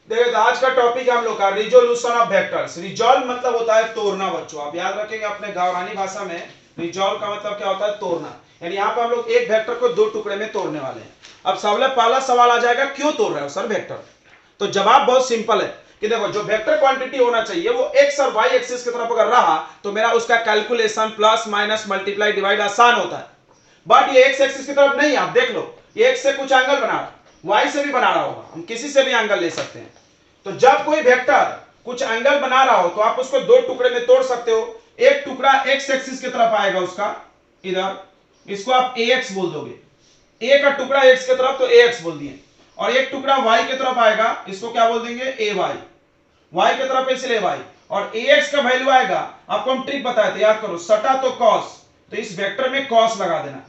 देखिए, तो आज का टॉपिक हम लोग का रिजोल्यूशन ऑफ वेक्टर्स। रिजॉल्व मतलब होता है तोड़ना बच्चों, आप याद रखेंगे अपने गावरानी भाषा में। रिजॉल्व का मतलब क्या होता है? तोड़ना। यानी यहाँ पे हम लोग एक वेक्टर को दो टुकड़े में तोड़ने वाले हैं। अब सबसे पहला सवाल आ जाएगा, क्यों तोड़ रहे हो सर वेक्टर? तो जवाब बहुत सिंपल है कि देखो, जो वेक्टर क्वांटिटी होना चाहिए वो एक्स और वाई एक्सिस की तरफ अगर रहा तो मेरा उसका calculation plus minus multiply divide आसान होता है। बट ये एक्स एक्सिस की तरफ नहीं है, आप देख लो, ये एक्स से कुछ एंगल बना रहा, वाई से भी बना रहा होगा, हम किसी से भी एंगल ले सकते हैं। तो जब कोई वेक्टर कुछ एंगल बना रहा हो तो आप उसको दो टुकड़े में तोड़ सकते हो। एक टुकड़ा एक्स एक्सिस की तरफ आएगा उसका, इधर, इसको आप ax बोल दोगे। ए का टुकड़ा एक्स की तरफ तो ax बोल दिए, और एक टुकड़ा y की तरफ आएगा, इसको क्या बोल देंगे? ay। y की तरफ इसलिए y, और ax का वैल्यू आएगा, आपको हम ट्रिक बताए थे, याद करो, सटा तो cos, तो इस वेक्टर में cos लगा देना,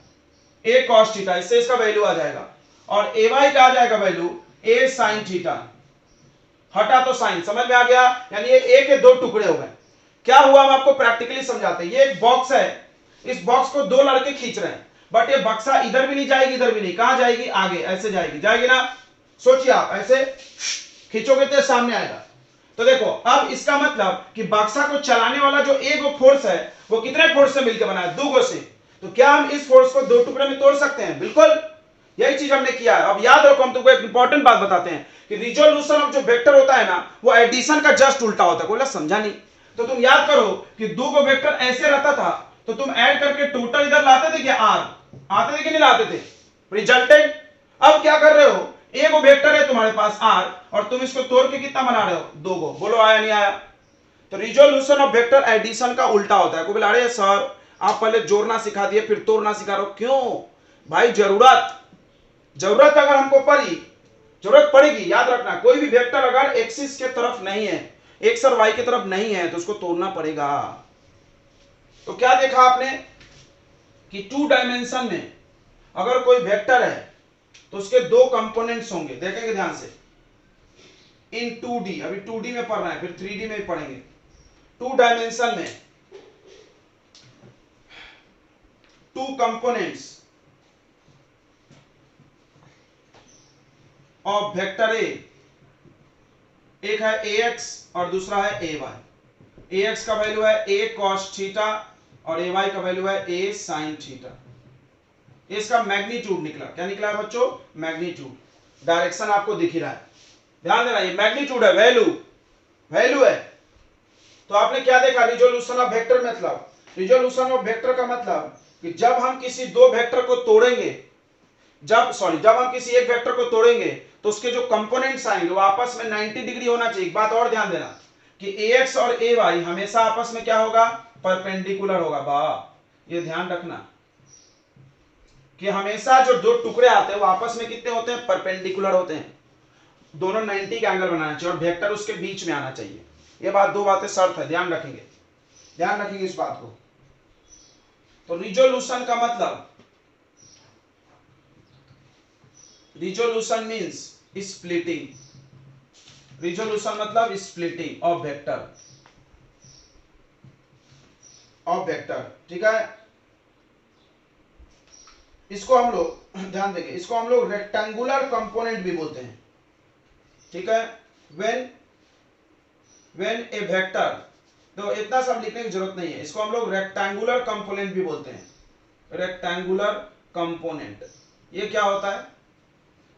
a cos थीटा, इससे इसका वैल्यू आ जाएगा। और ay का आ जाएगा वैल्यू a sin थीटा, हटा तो साइन, समझ में आ गया? यानी ये ए के दो टुकड़े हो गए। क्या हुआ हम आपको प्रैक्टिकली समझाते हैं। ये एक बॉक्स है, इस बॉक्स को दो लड़के खींच रहे हैं, बट ये बक्सा इधर भी नहीं जाएगी, इधर भी नहीं, कहां जाएगी? आगे, ऐसे जाएगी, जाएगी ना? सोचिए, आप ऐसे खींचोगे तो सामने आएगा। तो देखो, अब इसका मतलब कि बक्सा को चलाने वाला जो एक फोर्स है वो कितने फोर्स से मिलकर बना है? दो से। तो क्या हम इस फोर्स को दो टुकड़े में तोड़ सकते हैं? बिल्कुल, यही चीज हमने किया है। अब याद रखो, हम तुमको एक इंपॉर्टेंट बात बताते हैं कि रिजोल्यूशन ऑफ जो वेक्टर होता है ना, वो एडिशन का जस्ट उल्टा होता है। कोई समझा नहीं? तो तुम याद करो कि दो को वेक्टर ऐसे रहता था, तो तुम ऐड करके टोटल इधर लाते थे क्या? आर आते थे कि नहीं लाते थे? रिजल्टेंट। अब क्या कर रहे हो, एक वेक्टर है तुम्हारे पास आर, और तुम इसको तोड़ के कितना बना रहे हो? दो को। बोलो आया नहीं आया? तो रिजोल्यूशन ऑफ वेक्टर एडिशन का उल्टा होता है। कोई बोला, अरे सर आप पहले जोड़ना सिखा दिए फिर तोड़ना सिखा रहे हो, क्यों भाई? जरूरत अगर हमको पड़ी, जरूरत पड़ेगी, याद रखना, कोई भी वेक्टर अगर एक्सिस के तरफ नहीं है, एक्स और वाई की तरफ नहीं है, तो उसको तोड़ना पड़ेगा। तो क्या देखा आपने कि टू डायमेंशन में अगर कोई वेक्टर है तो उसके दो कंपोनेंट्स होंगे, देखेंगे ध्यान से। इन 2D, अभी 2D में पढ़ रहे हैं, फिर 3D में भी पढ़ेंगे। टू डायमेंशन में to components of vector A, एक है ax और दूसरा है ay। ax का वैल्यू है a cos थीटा और ay का वैल्यू है a sin थीटा। इसका मैग्नीट्यूड निकला, क्या निकला है बच्चों? मैग्नीट्यूड। डायरेक्शन आपको दिख ही रहा है, ध्यान देना, ये मैग्नीट्यूड है, वैल्यू है। तो आपने क्या देखा? रिजोल्यूशन ऑफ वेक्टर मतलब, रिजोल्यूशन ऑफ वेक्टर का मतलब कि जब हम किसी दो वेक्टर को तोड़ेंगे, जब हम किसी एक वेक्टर को तोड़ेंगे तो उसके जो कंपोनेंट्स आएंगे वो आपस में 90 डिग्री होना चाहिए। एक बात और ध्यान देना कि ax और ay हमेशा आपस में क्या होगा? परपेंडिकुलर होगा। वाह, ये ध्यान रखना कि हमेशा जो दो टुकड़े आते हैं वो आपस में कितने होते हैं? परपेंडिकुलर होते हैं। दोनों 90 का एंगल बनाना चाहिए और वेक्टर उसके बीच में आना चाहिए। ये बात, दो बातें शर्त है, ध्यान रखेंगे इस बात को। तो रिजोल्यूशन का मतलब, रिजोल्यूशन मींस स्प्लिटिंग। रिजोल्यूशन मतलब स्प्लिटिंग ऑफ वेक्टर, ठीक है। इसको हम लोग ध्यान देंगे, इसको हम लोग रेक्टेंगुलर कंपोनेंट भी बोलते हैं, ठीक है। व्हेन ए वेक्टर, तो इतना सब लिखने की जरूरत नहीं है, इसको हम लोग रेक्टेंगुलर कंपोनेंट भी बोलते हैं। रेक्टेंगुलर कंपोनेंट, ये क्या होता है?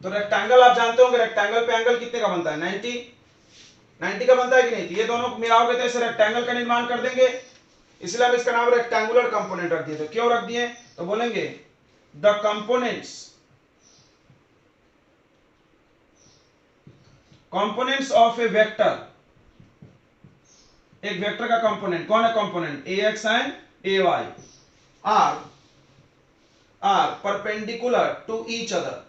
तो रेक्टेंगल आप जानते होंगे, रेक्टेंगल पे एंगल कितने का बनता है? 90 का बनता है कि नहीं? तो ये दोनों को मिलाओगे तो ऐसे रेक्टेंगल का निर्माण कर देंगे, इसलिए हम इसका नाम रेक्टेंगुलर कंपोनेंट रख दिए। तो क्यों रख दिए? तो बोलेंगे the components of a vector, एक वेक्टर का कंपोनेंट, कौन है component? ax and ay are perpendicular to each other,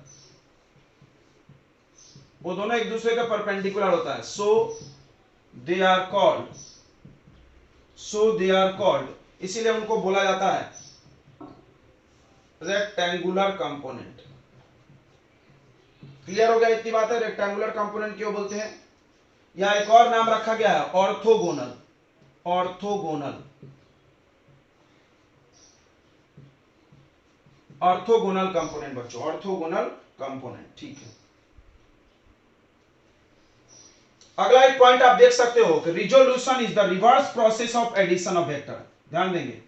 वो दोनों एक दूसरे के परपेंडिकुलर होता है। सो दे आर कॉल्ड, इसीलिए उनको बोला जाता है रेक्टेंगुलर कंपोनेंट। क्लियर हो गया? इतनी बात है, रेक्टेंगुलर कंपोनेंट क्यों बोलते हैं। या एक और नाम रखा गया है, ऑर्थोगोनल कंपोनेंट बच्चों, ऑर्थोगोनल कंपोनेंट, ठीक है। अगला एक पॉइंट आप देख सकते हो कि resolution is the reverse process of addition of vector. ध्यान देंगे,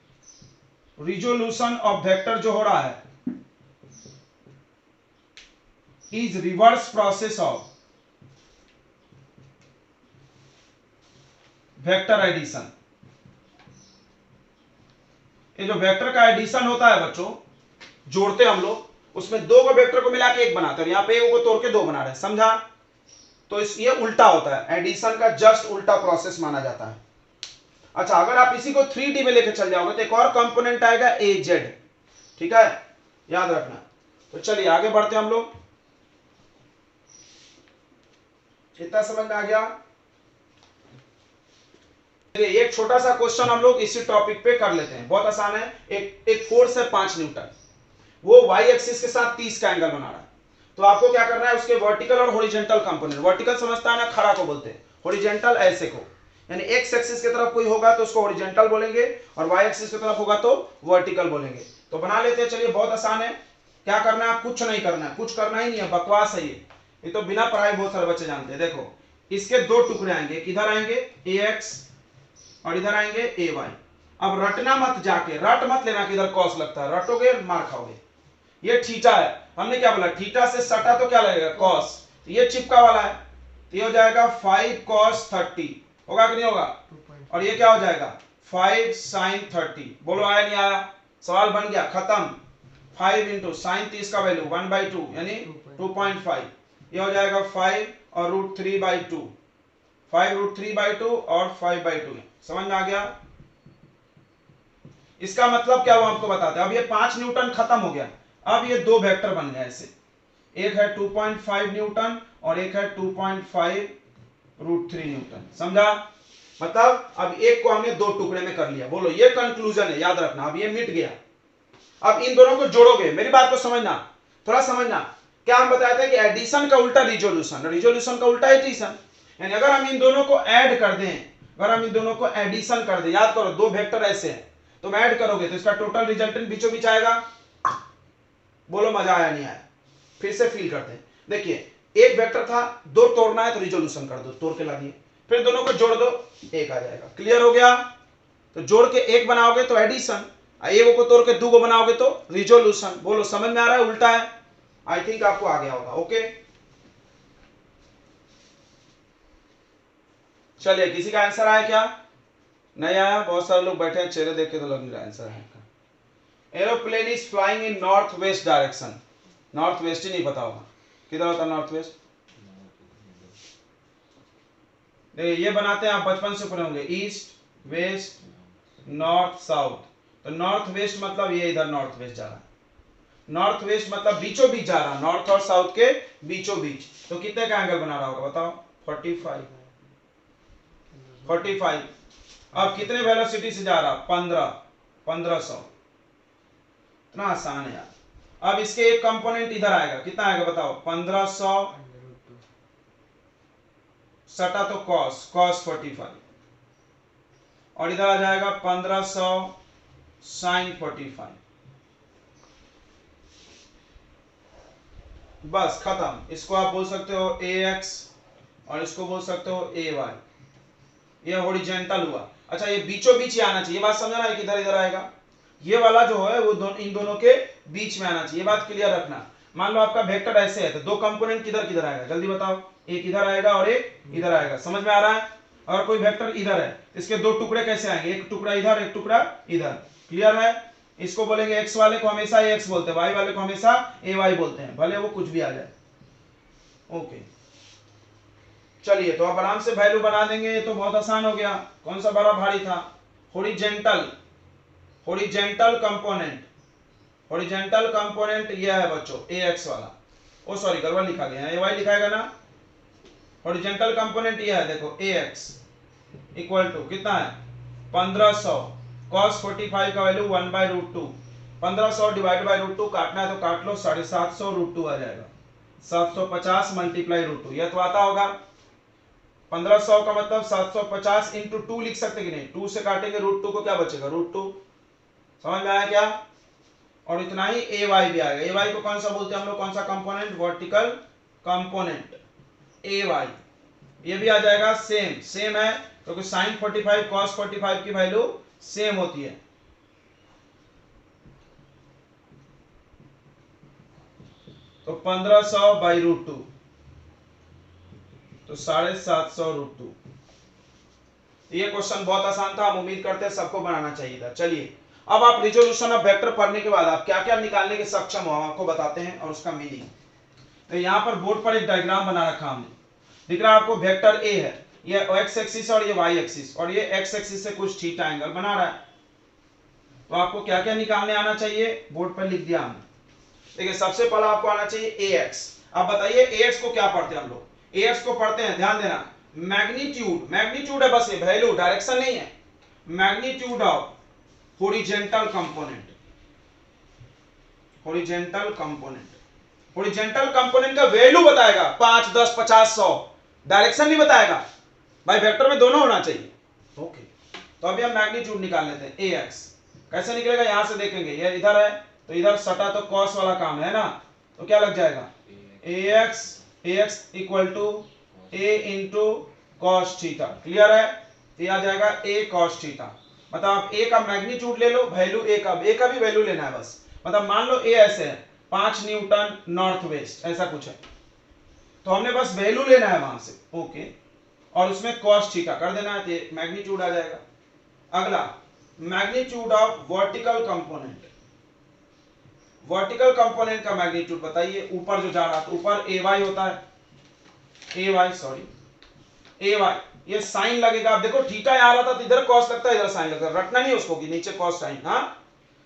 रिजोल्यूशन ऑफ वेक्टर जो हो रहा है is reverse process of vector addition. ये जो वेक्टर का एडिशन होता है बच्चों, जोड़ते हम लोग, उसमें दो को वेक्टर को मिला के एक बनाते हैं, यहां पे एक को तोड़ के दो बना रहे हैं, समझा? तो ये उल्टा होता है, एडिशन का जस्ट उल्टा प्रोसेस माना जाता है। अच्छा, अगर आप इसी को 3D में लेके चल जाओगे तो एक और कंपोनेंट आएगा AZ, ठीक है, याद रखना। तो चलिए आगे बढ़ते हैं हम लोग। इतना समझ में आ गया? एक छोटा सा क्वेश्चन हम लोग इसी टॉपिक पे कर लेते हैं, बहुत आसान है। एक फोर्स है 5 न्यूटन, वो y एक्सिस के साथ 30 का एंगल बना रहा है। तो आपको क्या करना है, उसके वर्टिकल और हॉरिजॉन्टल कंपोनेंट, वर्टिकल समझता है ना, खड़ा को बोलते हैं, हॉरिजॉन्टल ऐसे को, यानी x एक्सिस की तरफ कोई होगा तो उसको हॉरिजॉन्टल बोलेंगे और y एक्सिस की तरफ होगा तो वर्टिकल बोलेंगे। तो बना लेते हैं, चलिए, बहुत आसान है। क्या करना है, कुछ नहीं करना है, कुछ करना ही नहीं है, बकवास है ये तो बिना पढ़ाई बहुत सारे बच्चे जानते हैं। देखो, इसके दो टुकड़े आएंगे, किधर आएंगे, ax और इधर आएंगे ay। अब रटना मत, जाके रट मत लेना कि इधर कॉस लगता है, रटोगे मार खाओगे। ये थीटा है, हमने क्या बोला, थीटा से सटा तो क्या लगेगा, कॉस, तो ये चिपका वाला है, तो ये हो जाएगा 5 cos 30, होगा कि नहीं होगा? और ये क्या हो जाएगा, 5 sin 30। बोलो आया नहीं आया? सवाल बन गया, खत्म। 5 इंटू साइन 30 का वैल्यू 1/2 यानी 2.5, ये हो जाएगा 5 और √3/2, 5 √3/2 और 5/2। समझ में आ गया? इसका मतलब क्या हुआ आपको बताते हैं। अब ये 5 न्यूटन खत्म हो गया, अब ये दो वेक्टर बन गए ऐसे, एक है 2.5 न्यूटन और एक है 2.5 √3 न्यूटन। समझा? मतलब अब एक को हमने दो टुकड़े में कर लिया। बोलो, ये कंक्लूजन है, याद रखना। अब ये मिट गया, अब इन दोनों को जोड़ोगे, मेरी बात को समझना, थोड़ा समझना। क्या हम बताए थे कि एडिशन का उल्टा रिजोल्यूशन, रिजोल्यूशन का उल्टा एडिशन। यानी अगर हम इन दोनों को ऐड कर दें, अगर हम इन दोनों को एडिशन कर दें, याद करो दो वेक्टर ऐसे हैं, तुम ऐड करोगे तो इसका टोटल रिजल्टेंट बीचों बीच आएगा। बोलो मजा आया नहीं आया? फिर से फील करते हैं। देखिए, एक वेक्टर था, दो तोड़ना है तो रिजोल्यूशन कर दो, तोड़ के ला दिए, फिर दोनों को जोड़ दो, एक आ जाएगा। क्लियर हो गया? तो जोड़ के एक बनाओगे तो एडिशन, एक को तोड़ के दो को बनाओगे तो रिजोल्यूशन। बोलो समझ में आ रहा है, उल्टा है? आई थिंक आपको आ गया होगा। ओके, चलिए, किसी का आंसर आया क्या? नहीं आया? बहुत सारे लोग बैठे हैं, चेहरे देख के तो लग नहीं रहा आंसर है। Aeroplane is flying in north west direction. North west ही नहीं पता होगा, किधर होता है नॉर्थ वेस्ट? देखिए, ये बनाते हैं, आप बचपन से पढ़े होंगे, ईस्ट वेस्ट नॉर्थ साउथ। तो नॉर्थ वेस्ट मतलब ये इधर नॉर्थ वेस्ट जा रहा है, नॉर्थ वेस्ट मतलब बीचों बीच जा रहा है, नॉर्थ और साउथ के बीचों बीच। तो कितने का एंगल बना रहा होगा बताओ? 45। अब कितने वेलोसिटी से जा रहा? 1500। इतना आसान है यार। अब इसके एक कंपोनेंट इधर आएगा, कितना आएगा बताओ? 1500 सटा तो cos 45, और इधर आ जाएगा 1500 sin 45। बस खत्म। इसको आप बोल सकते हो ax और इसको बोल सकते हो ay। ये हॉरिजॉन्टल हुआ। अच्छा, ये बीचों बीच ही आना चाहिए, बात समझना है, किधर इधर आएगा, ये वाला जो है वो इन दोनों के बीच में आना चाहिए, बात क्लियर रखना। मान लो आपका वेक्टर ऐसे है तो दो कंपोनेंट किधर किधर आएगा, जल्दी बताओ? एक इधर आएगा और एक इधर आएगा। समझ में आ रहा है? और कोई वेक्टर इधर है, इसके दो टुकड़े कैसे आएंगे, एक टुकड़ा इधर एक टुकड़ा इधर। क्लियर है? इसको बोलेंगे x वाले को हमेशा ax बोलते हैं, y वाले को हमेशा ay बोलते हैं, भले वो कुछ भी आ जाए। ओके, चलिए, तो आप आराम से वैल्यू बना देंगे, ये तो बहुत आसान हो गया। कौन सा बड़ा भारी था? Horizontal, horizontal component, horizontal component ये है बच्चों ax वाला। ओ सॉरी, गड़बड़ लिखा गया है, ay लिखाएगा ना। हॉरिजॉन्टल कंपोनेंट ये है, देखो ax इक्वल टू कितना है? 1500 cos 45 का वैल्यू 1/√2। 1500 डिवाइड बाय √2 काटना है तो काट लो, 750 √2 आ जाएगा, 750 मल्टीप्लाई √2। यह तो आता होगा। 1500 का मतलब 750 इंटू 2 लिख सकते कि नहीं? 2 से काटेंगे √2 को, क्या बचेगा? √2। समझ में आया क्या? और इतना ही ay भी आएगा। ay को कौन सा बोलते हैं हम लोग, कौन सा कंपोनेंट? Vertical component ay। ये भी आ जाएगा सेम, सेम है क्योंकि साइन 45 कॉस 45 की वैल्यू सेम होती है। तो 1500 बाई रूट 2 तो 750 रूट 2। ये क्वेश्चन बहुत आसान था, हम उम्मीद करते हैं सबको बनाना चाहिए था। चलिए अब आप रिजोल्यूशन ऑफ वेक्टर पढ़ने के बाद आप क्या क्या निकालने के सक्षम हो हम आपको बताते हैं और उसका मीनिंग। तो यहाँ पर बोर्ड पर एक डायग्राम बना रखा हमने, दिख रहा है आपको वेक्टर ए है, ये एक्स एक्सिस और ये वाई एक्सिस, और ये एक्स एक्सिस से कुछ थीटा एंगल बना रहा है। तो आपको क्या क्या निकालने आना चाहिए, बोर्ड पर लिख दिया हमने। देखिए सबसे पहला आपको आना चाहिए ए एक्स। अब बताइए ए एक्स को क्या पढ़ते हैं हम लोग, ए एक्स को पढ़ते हैं, ध्यान देना, मैग्नीट्यूड, मैग्नीट्यूड है बस, ये वैल्यू डायरेक्शन नहीं है, magnitude of horizontal component, horizontal component, horizontal component का वैल्यू बताएगा 5 10 50 100, डायरेक्शन नहीं बताएगा भाई, वेक्टर में दोनों होना चाहिए। ओके तो अभी हम मैग्नीट्यूड निकाल लेते हैं। ए एक्स कैसे निकलेगा, यहां से देखेंगे, ये इधर है तो इधर सटा तो कॉस वाला काम है ना, तो क्या लग जाएगा A X equal to A into cos theta, clear है। तो ये आ जाएगा ए कॉस थीटा, मतलब आप ए का मैग्नीट्यूड ले लो, वैल्यू ए का भी वैल्यू लेना है बस, मतलब मान लो ए ऐसे है 5 न्यूटन नॉर्थ वेस्ट ऐसा कुछ है, तो हमने बस वैल्यू लेना है वहां से। ओके और उसमें कॉस थीटा कर देना है, तो मैग्नीट्यूड आ जाएगा। अगला magnitude of vertical component, vertical component का मैग्नीट्यूड बताइए, ऊपर जो जा रहा था, ऊपर ए वाई होता है, ए वाई, ये साइन लगेगा। आप देखो थीटा आ रहा था तो इधर कॉस लगता है, इधर साइन लगता है, रटना नहीं उसको कि नीचे कॉस साइन, हाँ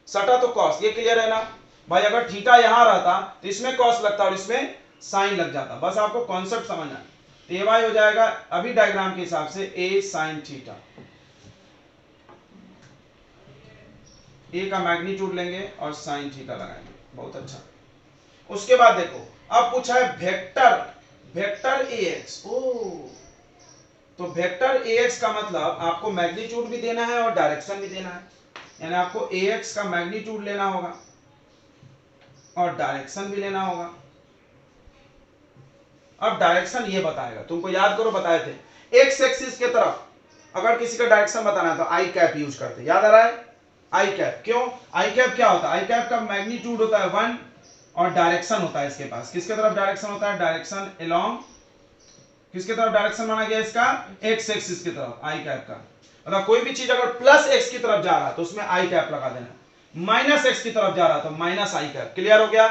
सटा तो कॉस, ये क्लियर है ना भाई। अगर थीटा यहां रहता तो इसमें कॉस लगता और इसमें साइन लग जाता, बस आपको कॉन्सेप्ट समझना है। तो ए वाई हो जाएगा अभी डायग्राम के हिसाब से ए साइन थीटा, ए का मैग्नीट्यूड लेंगे और साइन थीटा लगाएंगे, बहुत अच्छा। उसके बाद देखो अब पूछा है वेक्टर, वेक्टर ए एक्स, तो वेक्टर ए एक्स का मतलब आपको मैग्नीट्यूड भी देना है और डायरेक्शन भी देना है, यानी आपको ए एक्स का मैग्नीट्यूड लेना होगा और डायरेक्शन भी लेना होगा। अब डायरेक्शन ये बताएगा, तुमको याद करो बताए थे, एक्स एक्सिस के तरफ अगर किसी का डायरेक्शन बताना है तो आई कैप यूज करते, याद आ रहा है आई कैप। क्यों, आई कैप क्या होता है, आई कैप का मैग्नीट्यूड होता है 1 और डायरेक्शन होता है इसके पास, किसके तरफ डायरेक्शन होता है, डायरेक्शन अलोंग, किसके तरफ डायरेक्शन माना गया इसका, एक्स एक्सिस की तरफ आई कैप का। मतलब कोई भी चीज अगर प्लस एक्स की तरफ जा रहा है तो उसमें आई कैप लगा देना, माइनस एक्स की तरफ जा रहा है तो माइनस आई कैप, क्लियर हो गया।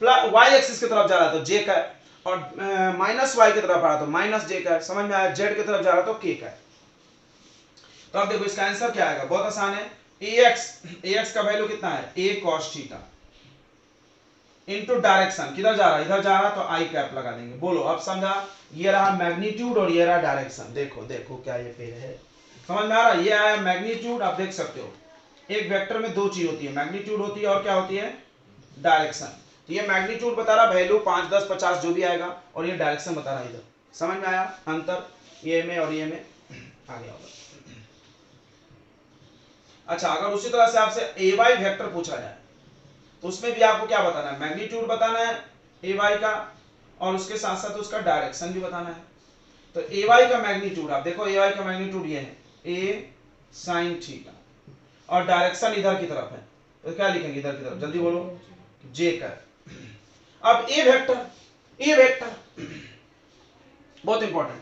प्लस वाई एक्सिस की तरफ जा रहा है तो जे कैप, और माइनस वाई की तरफ आ रहा है तो माइनस जे कैप, समझ में आया, जेड की तरफ जा रहा है तो के कैप। तो अब देखो इसका आंसर क्या आएगा, बहुत आसान है, ए एक्स का वैल्यू कितना है, ए कॉस थीटा इनटू डायरेक्शन, किधर जा रहा है, इधर जा रहा है तो आई कैप लगा देंगे। बोलो अब समझा, ये रहा मैग्नीट्यूड और ये रहा डायरेक्शन, देखो देखो क्या ये पेड़ है, समझ में आ रहा है, ये आया मैग्नीट्यूड। आप देख सकते हो एक वेक्टर में दो चीज होती है, मैग्नीट्यूड होती है और क्या होती है, डायरेक्शन। तो ये मैग्नीट्यूड बता रहा वैल्यू 5 10 50 जो भी आएगा, और ये डायरेक्शन बता रहा है इधर, समझ में आया अंतर, ये में और ये में आ गया होगा। अच्छा अगर उसी तरह से आपसे ए वाई वेक्टर पूछा जाए तो उसमें भी आपको क्या बताना है, मैग्नीट्यूड बताना है ए वाई का, और उसके साथ साथ उसका डायरेक्शन भी बताना है। तो ए वाई का मैग्नीट्यूड आप देखो, ए वाई का मैग्नीट्यूड ये है ए साइन थीटा, और डायरेक्शन इधर की तरफ है, तो क्या लिखेंगे इधर की तरफ, जल्दी बोलो, जे का। अब ए वेक्टर, ए वेक्टर बहुत इंपॉर्टेंट,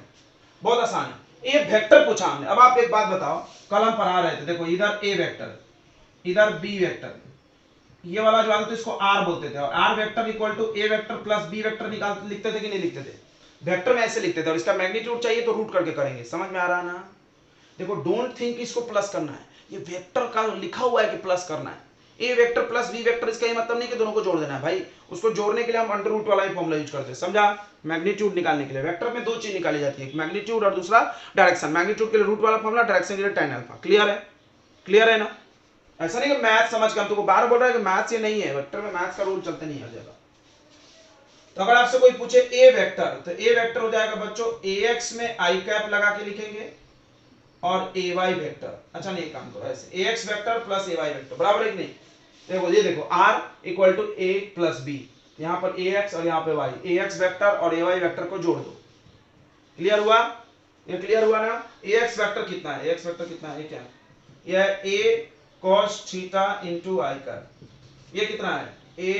बहुत आसान है, ए वेक्टर पूछा हमने। अब आप एक बात बताओ, कल हम पढ़ा रहे थे, देखो इधर ए वेक्टर, इधर बी वेक्टर, ये वाला जो आता था इसको आर बोलते थे, और R vector equal to a vector plus b vector निकाल लिखते थे कि नहीं लिखते थे, वेक्टर में ऐसे लिखते थे, और इसका मैग्नीट्यूड चाहिए तो रूट करके करेंगे, समझ में आ रहा है ना। देखो डोंट थिंक इसको प्लस करना है, ये वेक्टर का लिखा हुआ है कि प्लस करना है, ए वेक्टर प्लस बी वेक्टर, इसका ये मतलब नहीं कि दोनों को जोड़ देना है भाई, उसको जोड़ने के लिए हम अंडर रूट वाला ही फॉर्मूला यूज करते हैं, समझा। मैग्नीट्यूड निकालने के लिए वेक्टर में दो चीज निकाली जाती है, मैग्नीट्यूड और दूसरा डायरेक्शन, मैग्नीट्यूड के लिए रूट वाला फॉर्मूला, डायरेक्शन के लिए tan अल्फा, क्लियर है, क्लियर है ना। ऐसा नहीं कि मैथ समझ के, हम तुमको बार बोल रहा है कि मैथ्स ये नहीं है, वेक्टर में मैथ्स का रूल चलते नहीं हर जगह। तो अगर आपसे कोई पूछे ए वेक्टर, तो ए वेक्टर हो जाएगा बच्चों ए एक्स में आई कैप लगा के लिखेंगे, और ए वाई वेक्टर, अच्छा नहीं एक काम करो ऐसे, a x vector plus A y vector बराबर है कि नहीं। देखो ये देखो R equal to a plus b, यहाँ पर ए एक्स और यहाँ पे वाई, ए एक्स वेक्टर और ए वाई वेक्टर को जोड़ दो, क्लियर हुआ? ये क्लियर हुआ ना? ax वेक्टर कितना है? ax वेक्टर कितना है? ये क्या है? ये है a cos थीटा इंटू आई कर। ये कितना है? a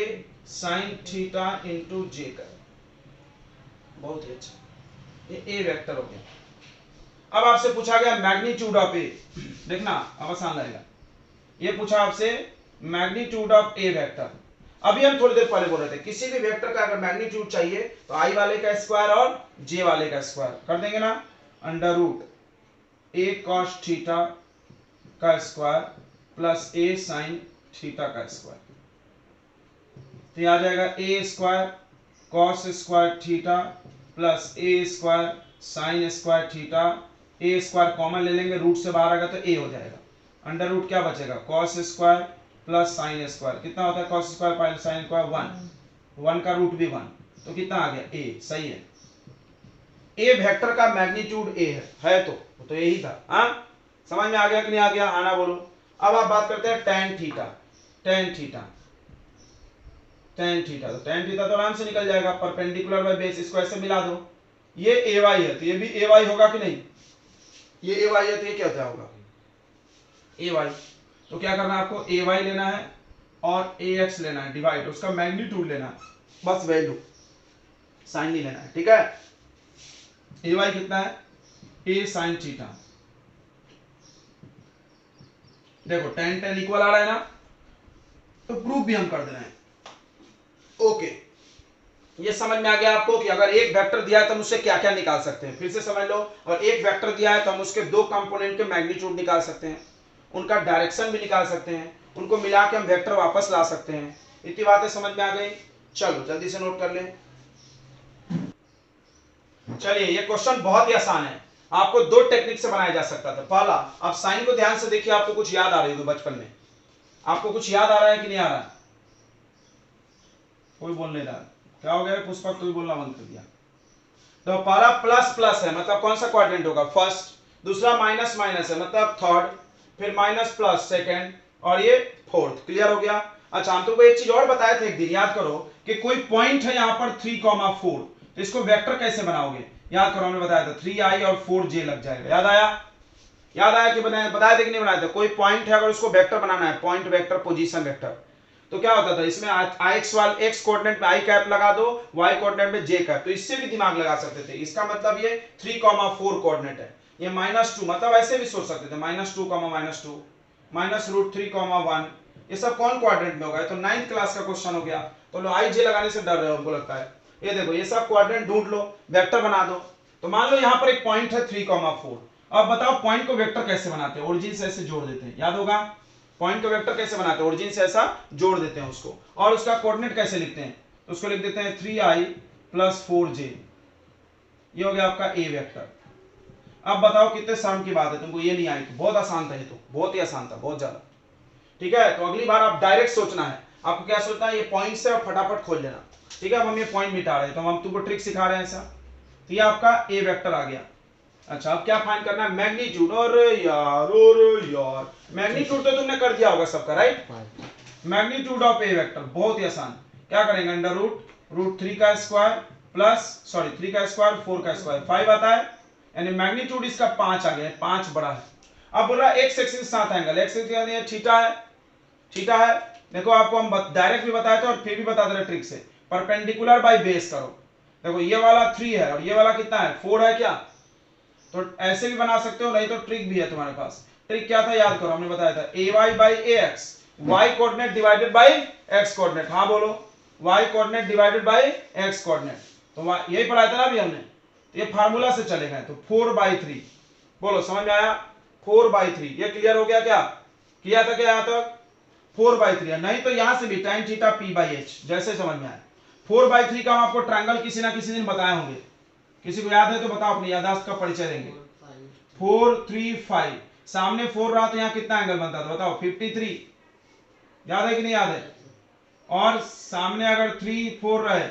sin थीटा इंटू जे कर। बहुत ही अच्छा, ये a वेक्टर हो गया। अब आपसे पूछा गया मैग्नीट्यूड ऑफ a, देखना अब आसान लगेगा। ये पूछा आपसे मैग्नीट्यूड ऑफ a वेक्टर। अभी हम थोड़ी देर पहले बोल रहे थे किसी भी वेक्टर का अगर मैग्नीट्यूड चाहिए तो i वाले का स्क्वायर और j वाले का स्क्वायर कर देंगे ना, under root a cos theta का square plus a sin theta का स्क्वायर। तो आ जाएगा a square cos square theta plus a square sin square theta. a square common ले लेंगे, रूट से बाहर आएगा तो a हो जाएगा। अंडर रूट क्या बचेगा? cos square plus sine square. कितना होता है cos square plus sine square? 1। 1 का रूट भी 1, तो कितना आ गया? a। सही है, a वेक्टर का मैग्नीट्यूड a है तो यही था। हाँ, समझ में आ गया कि नहीं आ गया? आना बोलो। अब आप बात करते हैं tan थीटा। tan थीटा तो tan थीटा तो आराम से निकल जाएगा, परपेंडिकुलर बाय बेस, इसको ऐसे मिला दो। ये ay है तो ये भी ay होगा कि नहीं? ये ay है तो ये क्या होगा? ay। तो क्या करना है आपको? ay लेना है और ax लेना है, डिवाइड, उसका मैग्नीट्यूड लेना है, बस वैल्यू, साइन नहीं लेना है। ठीक है, ay कितना है? a sin theta. देखो tan tan इक्वल आ रहा है ना, तो प्रूफ भी हम कर दे रहे हैं। ओके, ये समझ में आ गया आपको कि अगर एक वेक्टर दिया है तो हम उससे क्या क्या निकाल सकते हैं? फिर से समझ लो, और एक वेक्टर दिया है तो हम उसके दो कंपोनेंट के मैग्नीट्यूड निकाल सकते हैं, उनका डायरेक्शन भी निकाल सकते हैं, उनको मिला के हम वेक्टर वापस ला सकते हैं। इतनी बातें समझ में आ गई? चलो जल्दी से नोट कर लें। चलिए, ये क्वेश्चन बहुत ही आसान है, आपको दो टेक्निक से बनाया जा सकता था। पहला, आप साइन को ध्यान से देखिए, आपको कुछ याद आ रही होगी बचपन में। आपको कुछ याद आ रहा है कि नहीं आ रहा? कोई बोल नहीं रहा, क्या हो गया पुष्पक? तू बोलना बंद कर दिया। तो पहला प्लस प्लस है, मतलब कौन सा क्वाड्रेंट होगा? फर्स्ट। दूसरा माइनस माइनस है, मतलब थर्ड। फिर माइनस प्लस सेकेंड, और ये फोर्थ। क्लियर हो गया? अच्छा, हम तुमको एक चीज और बताए थे एक दिन, याद करो कि कोई पॉइंट है यहाँ पर 3,4, तो इसको वेक्टर कैसे बनाओगे? याद करो, हमने बताया था 3i और 4j लग जाएगा। याद आया? याद आया कि बताया थे कि नहीं बनाया था? कोई पॉइंट है, अगर उसको वेक्टर बनाना है, पॉइंट वेक्टर, पोजीशन वेक्टर, तो क्या होता था इसमें? x वाले x कोऑर्डिनेट में i कैप लगा दो, y कोऑर्डिनेट में j कैप। तो इससे भी दिमाग लगा सकते थे। इसका मतलब ये 3,4 कोऑर्डिनेट है, ये -2, मतलब ऐसे भी सोच सकते थे, -2, -2, -√3,1। ये सब कौन क्वाड्रेंट में होगा? तो 9th क्लास का क्वेश्चन हो गया। तो लो, i j लगाने से डर रहे हो हमको लगता है। ये देखो, ये सब क्वाड्रेंट ढूंढ लो, वेक्टर बना दो। तो मान लो यहाँ पर एक पॉइंट है 3,4। अब बताओ पॉइंट को वेक्टर कैसे बनाते हैं? ओरिजिन से ऐसे जोड़ देते हैं, याद होगा? पॉइंट को वेक्टर कैसे बनाते हैं? ओरिजिन से ऐसा जोड़ देते हैं उसको। और उसका कोऑर्डिनेट कैसे लिखते हैं? तो उसको लिख देते हैं 3i + 4j। ये हो गया आपका ए वेक्टर। अब बताओ कितने शर्म की बात है, तुमको ये नहीं आई तो बहुत आसान था, ये तो बहुत ही आसान था, बहुत ज्यादा। ठीक है, तो अगली बार आप डायरेक्ट सोचना है। आपको क्या सोचना है? ये पॉइंट से और फटाफट खोल लेना। ठीक है, अब हम ये पॉइंट मिटा रहे हैं, तो हम तुमको ट्रिक सिखा रहे हैं ऐसा। तो ये आपका ए वेक्टर आ गया। अच्छा, अब क्या फाइंड करना है? मैग्नीट्यूड। और यार मैग्नीट्यूड तो तुमने कर दिया होगा सबका, right? Magnitude of a vector बहुत ही आसान। क्या करेंगे? अंडर रूट 3 का स्क्वायर प्लस 3 का स्क्वायर 4 का स्क्वायर 5 आता है, यानी मैग्नीट्यूड इसका 5 आ गया, 5 बड़ा है। अब बोल रहा है एक्स एक्सिस के साथ एंगल, एक्स एक्सिस थीटा है, थीटा है। देखो, आपको हम डायरेक्ट भी बताए थे और फिर भी बता दे रहे ट्रिक से, परपेंडिकुलर बाय बेस करो। देखो, ये वाला 3 है और ये वाला कितना है? 4 है क्या? तो ऐसे भी बना सकते हो, नहीं तो ट्रिक भी है तुम्हारे पास। ट्रिक क्या था याद करो, हमने बताया था ay/ax, y coordinate divided by x coordinate. हाँ बोलो, y coordinate divided by x coordinate. तो यही पढ़ाया था ना अभी हमने। ये फार्मूला से चले गए, तो 4/3। बोलो, समझ में आया? 4/3। ये क्लियर हो गया? क्या किया था? क्या यहाँ तक 4/3 है, नहीं तो यहां से भी tan थीटा p/h, जैसे समझ में आया। 4/3 का हम आपको ट्रायंगल किसी ना किसी दिन बताए होंगे, किसी को याद है तो बताओ, अपनी याददाश्त का परिचय देंगे। 4 3 5, सामने 4 रहा तो यहाँ कितना एंगल बनता था? बताओ, 53। याद है कि नहीं याद है? और सामने अगर 3 4 रहे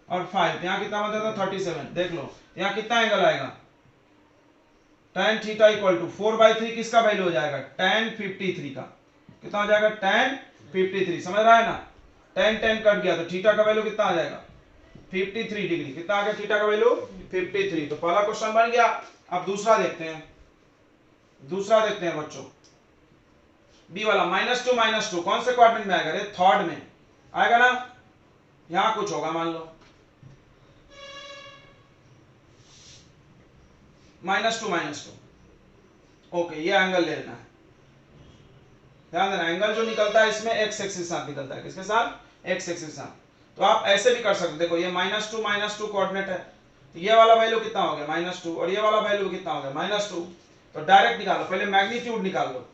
और 5, तो यहाँ कितना बनता था? 37। देख लो, यहाँ कितना एंगल आएगा? tan थीटा इक्वल टू 4/3 किसका वैल्यू हो जाएगा? tan 53 का। कितना हो जाएगा? tan 53। समझ रहा है ना? tan tan कट गया तो थीटा का वैल्यू कितना आ जाएगा? 53 डिग्री। कितना आ गया थीटा का वैल्यू 53। तो पहला क्वेश्चन बन गया। अब दूसरा देखते हैं, बच्चों बी वाला -2 कौन से क्वाड्रेंट में आएगा? अरे थर्ड में आएगा ना। यहां कुछ होगा, मान लो -2 ओके, ये एंगल ले लेना है। ध्यान देना, एंगल जो निकलता है इसमें एक्स एक्सिस साथ निकलता है। किसके साथ? एक्स एक्सिस साथ। तो आप ऐसे भी कर सकते हो, देखो ये -2 कोऑर्डिनेट है, तो ये वाला वैल्यू कितना हो गया -2 और ये वाला वैल्यू कितना हो गया -2। तो डायरेक्ट निकालो, पहले मैग्नीट्यूड निकाल लो।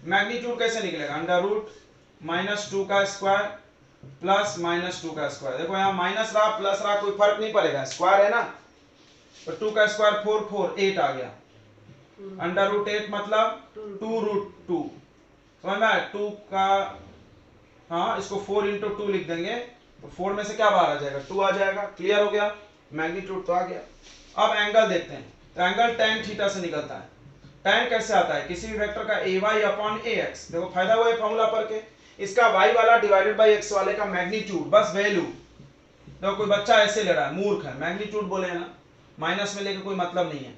मैग्नीट्यूड कैसे निकलेगा? √-2 का स्क्वायर प्लस -2 का स्क्वायर। देखो यहाँ माइनस रहा प्लस रहा कोई फर्क नहीं पड़ेगा, स्क्वायर है ना। तो 2 का स्क्वायर 4 8 आ गया। √8 मतलब 2√2। समझ में आया? 2 का, हाँ इसको 4 × 2 लिख देंगे तो 4 में से क्या बाहर आ जाएगा? 2 आ जाएगा। क्लियर हो गया? मैग्नीट्यूड तो आ गया। अब एंगल देखते हैं। तो एंगल tan थीटा से निकलता है। tan कैसे आता है? किसी भी वेक्टर का ay/ax। देखो फायदा हुआ है फॉर्मूला पर के, इसका y वाला डिवाइडेड बाय x वाले का मैग्नीट्यूड, बस वैल्यू। देखो कोई बच्चा ऐसे ले रहा है, मूर्ख है, मैग्नीट्यूड बोले ना, माइनस में लेके कोई मतलब नहीं है,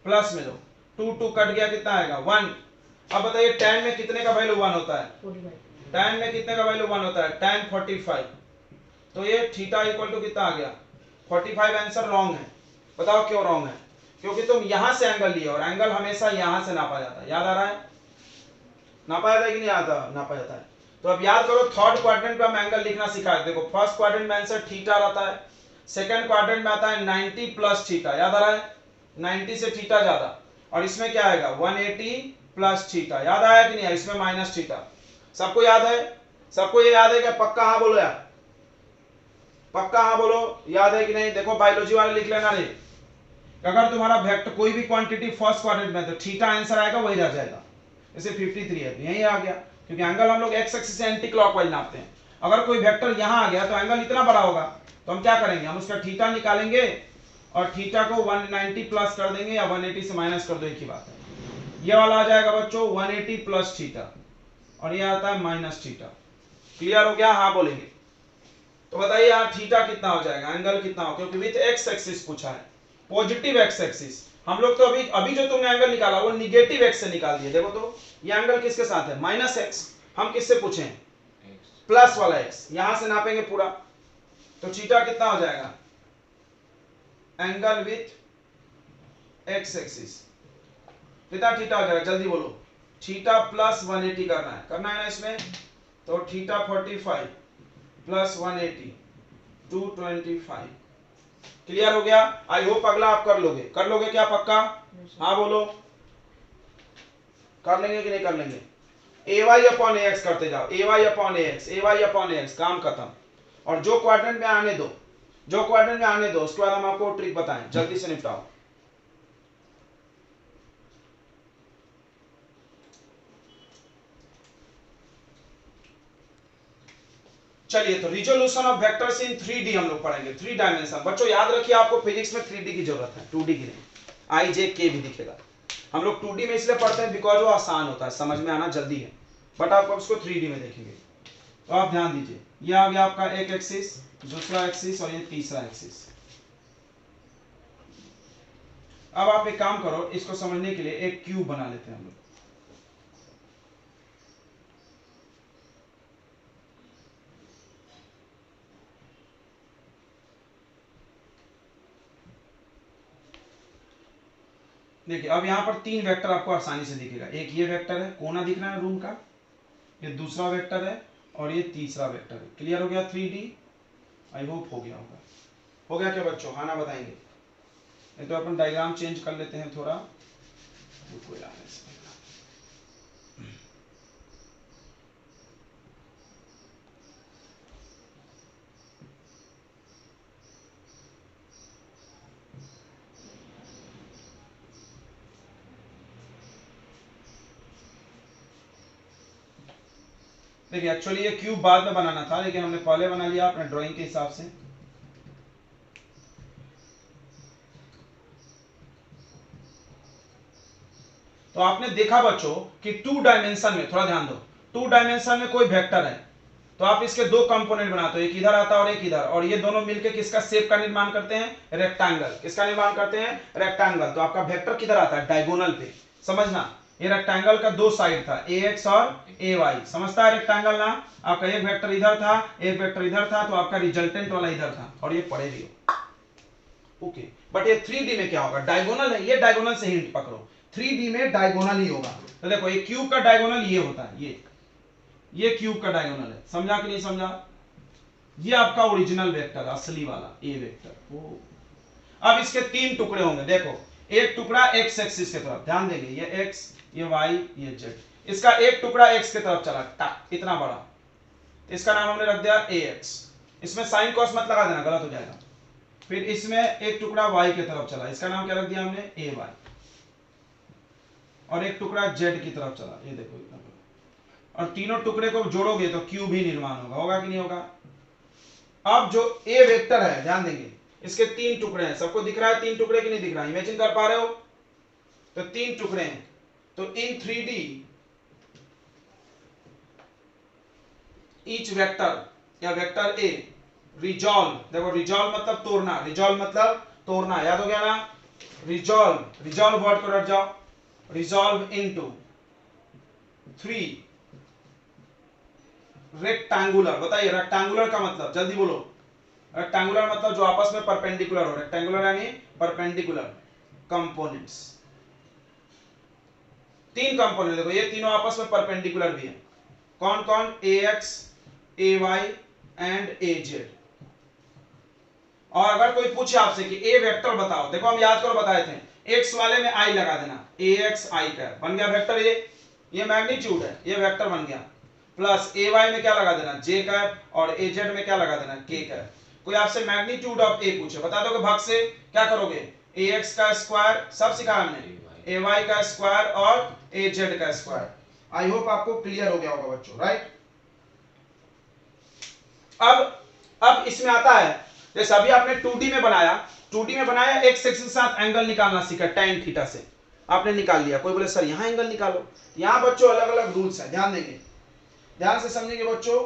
प्लस में लो। 2 कट गया, कितना आएगा 1। अब बताइए tan में कितने का वैल्यू 1 होता है? tan में कितने का वैल्यू 1 होता है? tan 45। तो ये थीटा इक्वल टू कितना आ गया 45। आंसर रॉन्ग है। बताओ क्यों रॉन्ग है? क्योंकि तुम यहां से एंगल लिए और एंगल हमेशा यहां से नापा जाता है। याद आ रहा है? नापा जाता है कि नहीं आता? नापा जाता है। तो अब याद करो, थर्ड क्वाड्रेंट में हम एंगल लिखना सिखा है। देखो फर्स्ट क्वाड्रेंट में आंसर थीटा रहता है, सेकंड क्वाड्रेंट में आता है 90 प्लस थीटा। याद आ रहा है? 90 से थीटा ज्यादा, और इसमें क्या आएगा 180 प्लस थीटा। याद आया कि नहीं? इसमें माइनस थीटा। सबको याद है? सबको ये याद है क्या? पक्का हाँ बोलो यार, पक्का हाँ बोलो, याद है कि नहीं? देखो बायोलॉजी वाले लिख लेना रे, अगर तुम्हारा वेक्टर कोई भी क्वांटिटी फर्स्ट क्वाड्रेंट में, तो थीटा आंसर आएगा, वही रह जाएगा। जैसे 53 है, यही आ गया, क्योंकि एंगल हम लोग एक्स एक्सिस से एंटी क्लॉकवाइज नापते हैं। अगर कोई वेक्टर यहां आ गया तो एंगल इतना बड़ा होगा, तो हम क्या करेंगे? हम उसका थीटा निकालेंगे और थीटा को 190 प्लस कर देंगे या 180 से माइनस कर दो, एक ही बात है। ये वाला आ जाएगा बच्चों 180 प्लस थीटा, और ये आता है माइनस थीटा। क्लियर हो गया? हाँ बोलेंगे। तो बताइए यहाँ थीटा कितना हो जाएगा, एंगल कितना हो, क्योंकि विथ एक्स एक्सिस पूछा है, पॉजिटिव एक्स एक्सिस। हम लोग तो अभी जो तुमने एंगल निकाला वो निगेटिव एक्स से निकाल दिया। देखो तो ये एंगल किसके साथ है? -x। हम किससे पूछे? प्लस वाला x। यहां से नापेंगे पूरा, तो थीटा कितना हो जाएगा? एंगल विथ एक्स एक्सिस कितना थीटा हो जाएगा? जल्दी बोलो। थीटा प्लस 180 करना है ना इसमें, तो थीटा 45 प्लस 180 225। क्लियर हो गया? आई होप अगला आप कर लोगे क्या? पक्का हाँ बोलो, कर लेंगे कि नहीं कर लेंगे? ay/ax करते जाओ, ay/ax, काम खत्म। और जो क्वाड्रेंट में आने दो, उसके बाद हम आपको ट्रिक बताएं, जल्दी से निपटाओ। चलिए, तो resolution of vectors in 3D हम लोग पढ़ेंगे, 3 डायमेंशन। बच्चों याद रखिए, आपको फिजिक्स में 3D की जरूरत है, 2D की नहीं। आई जे के भी दिखेगा। हम लोग 2D में इसलिए पढ़ते हैं बिकॉज वो आसान होता है, समझ में आना जल्दी है, बट आप उसको 3D में देखेंगे। तो आप ध्यान दीजिए, ये आ गया आपका एक एक्सिस, दूसरा एक्सिस और ये तीसरा एक्सिस। अब आप एक काम करो, इसको समझने के लिए एक क्यूब बना लेते हैं हम लोग। देखिए अब यहां पर 3 वेक्टर आपको आसानी से दिखेगा। एक ये वेक्टर है, कोना दिख रहा है रूम का, ये दूसरा वेक्टर है और ये तीसरा वेक्टर है। क्लियर हो गया 3D? आई होप हो गया होगा। हो गया क्या बच्चों? हाँ ना बताएंगे? नहीं तो अपन डायग्राम चेंज कर लेते हैं थोड़ा। देखिए एक्चुअली ये क्यूब बाद में बनाना था, लेकिन हमने पहले बना लिया अपने ड्राइंग के हिसाब से। तो आपने देखा बच्चों कि 2 डायमेंशन में, थोड़ा ध्यान दो, 2 डायमेंशन में कोई वेक्टर है, तो आप इसके दो कंपोनेंट बनाते हो, एक इधर आता है और एक इधर, और ये दोनों मिलके किसका शेप का निर्माण करते हैं? रेक्टेंगल। किसका निर्माण करते हैं? रेक्टेंगल। तो आपका वेक्टर किधर आता है? डायगोनल पे। समझना, ये रेक्टेंगल का दो साइड था, ax और ay। समझता है रेक्टेंगल ना? आपका एक वेक्टर इधर था, एक वेक्टर इधर था, तो आपका रिजल्टेंट वाला इधर था, और ये पढ़े भी हो। ओके, बट ये 3D में क्या होगा? डायगोनल है, ये डायगोनल से हिंट पकड़ो, 3D में डायगोनल ही होगा। तो देखो ये क्यूब का डायगोनल ये होता है, ये क्यूब का डायगोनल है। समझा कि नहीं समझा? ये आपका ओरिजिनल वेक्टर, असली वाला ए वेक्टर। अब इसके तीन टुकड़े होंगे। देखो, एक टुकड़ा एक्स एक्सिस की तरफ, ध्यान देंगे, ये एक्स, ये वाई, ये जेड। इसका एक टुकड़ा एक्स की तरफ चला, टक, इतना बड़ा, इसका नाम हमने रख दिया एक्स। इसमें साइन कॉस मत लगा देना, गलत हो जाएगा। फिर इसमें एक टुकड़ा वाई की तरफ चला, इसका नाम क्या रख दिया हमने? ए वाई। और एक टुकड़ा जेड की तरफ चला, ये देखो इतना बड़ा। और तीनों टुकड़े को जोड़ोगे तो क्यूब ही निर्माण होगा। होगा कि नहीं होगा? अब जो ए वेक्टर है, ध्यान देंगे, इसके तीन टुकड़े हैं। सबको दिख रहा है तीन टुकड़े कि नहीं दिख रहा? इमेजिन कर पा रहे हो? तो तीन टुकड़े हैं। तो इन 3D ईच वेक्टर या वेक्टर ए रिजॉल्व, देखो रिजॉल्व मतलब तोड़ना, रिजॉल्व मतलब तोड़ना, याद हो गया ना? रिजॉल्व वर्ड को रट जाओ, रिजॉल्व इनटू 3 रेक्टेंगुलर। बताइए रेक्टेंगुलर का मतलब, जल्दी बोलो। रेक्टेंगुलर मतलब जो आपस में परपेंडिकुलर हो, रेक्टेंगुलर यानी परपेंडिकुलर कंपोनेंट्स। तीन कंपोनेंट देखो, ये तीनों आपस में परपेंडिकुलर भी है। कौन कौन? ax, ay and az। और अगर कोई पूछे आपसे कि ए वेक्टर बताओ, देखो हम याद करो बताए थे, x वाले में i लगा देना, ax i कैप बन गया वेक्टर। ये मैग्नीट्यूड है, ये वेक्टर बन गया। प्लस ay में क्या लगा देना? j कैप, और az में क्या लगा देना? k cap. कोई आपसे मैग्नीट्यूड ऑफ a पूछे, बता दोगे भाग से क्या करोगे? ax का स्क्वायर, सब सिखाया हमने, ay का स्क्वायर और az का स्क्वायर। आई होप आपको क्लियर हो गया होगा बच्चों, राइट? अब इसमें आता है, जैसे अभी आपने 2D में बनाया, 2D में बनाया, एक्स एक्सिस के साथ एंगल निकालना सीखा, tan थीटा से आपने निकाल लिया। कोई बोले सर यहां एंगल निकालो, यहां बच्चों अलग अलग रूल्स है, ध्यान देंगे, ध्यान से समझेंगे बच्चों,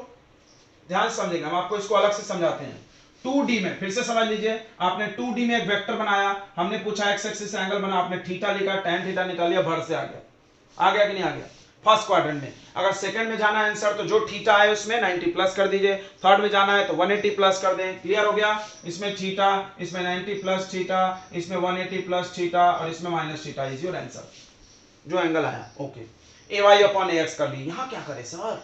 ध्यान से समझेंगे, हम आपको इसको अलग से समझाते हैं। 2D में फिर से समझ लीजिए, आपने 2D में एक वेक्टर बनाया, हमने पूछा एक्स एक्सिस से एंगल बना, आपने थीटा लिखा, tan थीटा निकाल लिया, भर से आ गया कि नहीं आ गया? फर्स्ट क्वाड्रेंट में। अगर सेकंड में जाना है आंसर, तो जो थीटा है उसमें 90 प्लस कर दीजिए। थर्ड में जाना है तो 180 प्लस कर दें। क्लियर हो गया? इसमें थीटा, इसमें 90 प्लस थीटा, इसमें 180 प्लस थीटा, और इसमें minus theta is your answer, जो एंगल आया। ओके, ay अपॉन ax कर ली। यहां क्या करें सर?